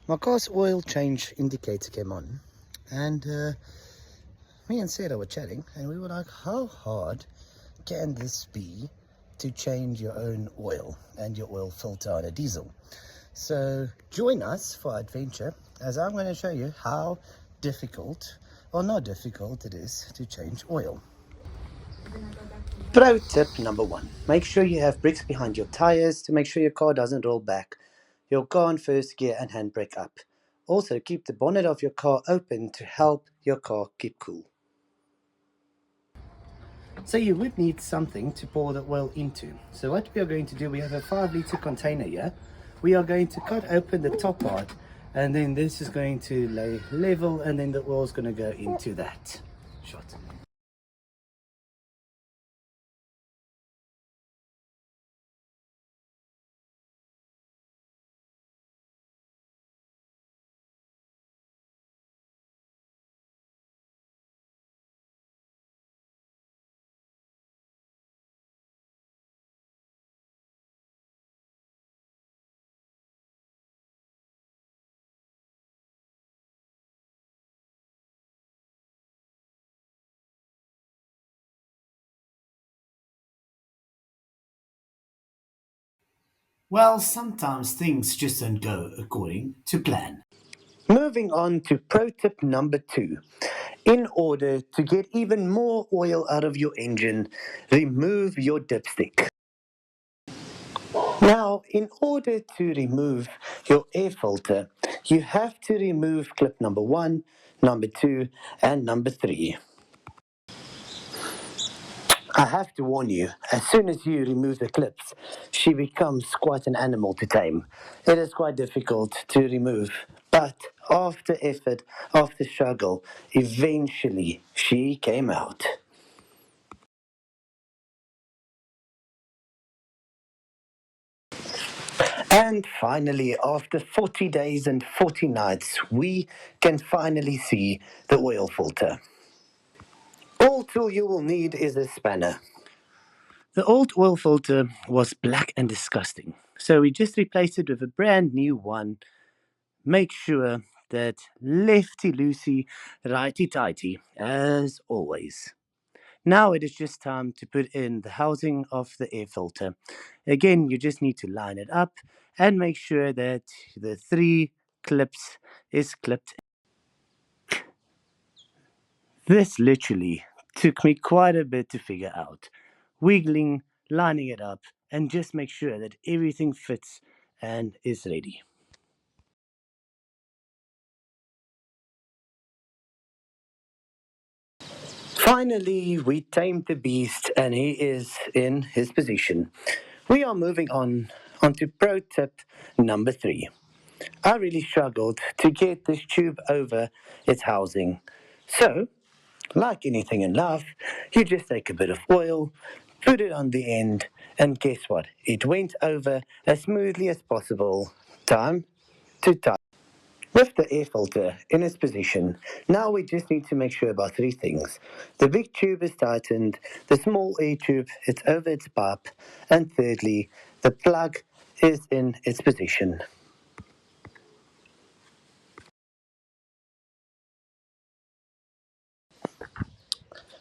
My car's oil change indicator came on, and me and Sarah were chatting, and we were like, how hard can this be to change your own oil and your oil filter on a diesel? So join us for our adventure, as I'm going to show you how difficult or not difficult it is to change oil. Pro tip number one, make sure you have brakes behind your tires to make sure your car doesn't roll back, your car in first gear and handbrake up. Also, keep the bonnet of your car open to help your car keep cool. So you would need something to pour the oil into. So what we are going to do, we have a 5-liter container here. We are going to cut open the top part, and then this is going to lay level, and then the oil is going to go into that shot. Well, sometimes things just don't go according to plan. Moving on to pro tip number 2. In order to get even more oil out of your engine, remove your dipstick. Now, in order to remove your air filter, you have to remove clip number 1, number 2, and number 3. I have to warn you, as soon as you remove the clips, she becomes quite an animal to tame. It is quite difficult to remove, but after effort, after struggle, eventually she came out. And finally, after 40 days and 40 nights, we can finally see the oil filter. All tool you will need is a spanner. The old oil filter was black and disgusting, so we just replaced it with a brand new one. Make sure that lefty loosey, righty tighty, as always. Now it is just time to put in the housing of the air filter. Again, you just need to line it up and make sure that the 3 clips is clipped. This literally took me quite a bit to figure out. Wiggling, lining it up, and just make sure that everything fits and is ready. Finally, we tamed the beast and he is in his position. We are moving on to pro tip number 3. I really struggled to get this tube over its housing. So, like anything in life, you just take a bit of oil, put it on the end, and guess what? It went over as smoothly as possible, time to time. With the air filter in its position, now we just need to make sure about 3 things. The big tube is tightened, the small air tube is over its pipe, and thirdly, the plug is in its position.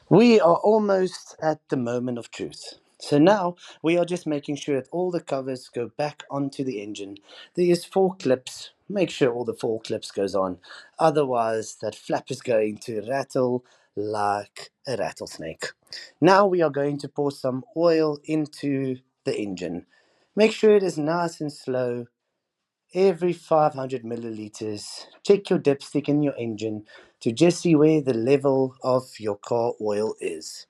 We are almost at the moment of truth. So now we are just making sure that all the covers go back onto the engine. There is 4 clips. Make sure all the 4 clips goes on. Otherwise that flap is going to rattle like a rattlesnake. Now we are going to pour some oil into the engine. Make sure it is nice and slow. Every 500 milliliters, check your dipstick in your engine to just see where the level of your car oil is.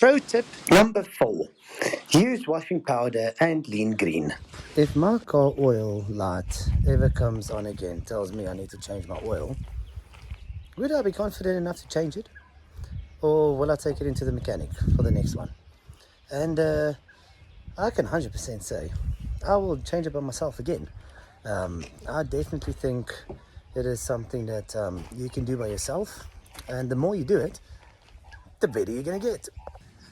Pro tip number 4, use washing powder and lean green. If my car oil light ever comes on again, tells me I need to change my oil, would I be confident enough to change it? Or will I take it into the mechanic for the next one? And I can 100% say I will change it by myself again. I definitely think it is something that you can do by yourself, and the more you do it, the better you're going to get.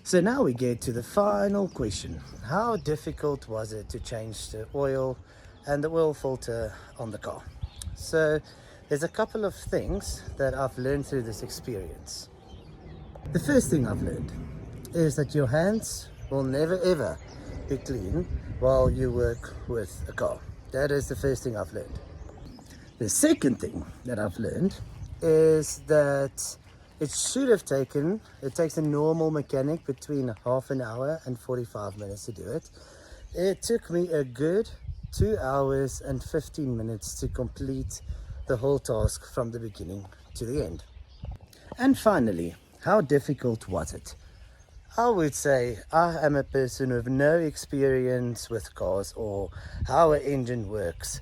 So now we get to the final question. How difficult was it to change the oil and the oil filter on the car? So there's a couple of things that I've learned through this experience. The first thing I've learned is that your hands will never ever be clean while you work with a car. That is the first thing I've learned. The second thing that I've learned is that it takes a normal mechanic between half an hour and 45 minutes to do it. It took me a good 2 hours and 15 minutes to complete the whole task from the beginning to the end. And finally, how difficult was it? I would say I am a person with no experience with cars or how an engine works.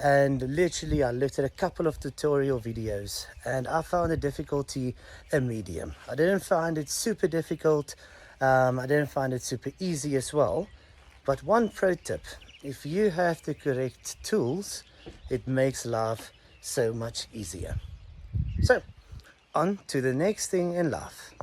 And literally I looked at a couple of tutorial videos and I found the difficulty a medium. I didn't find it super difficult. I didn't find it super easy as well. But one pro tip, if you have the correct tools, it makes life so much easier. So, on to the next thing in life.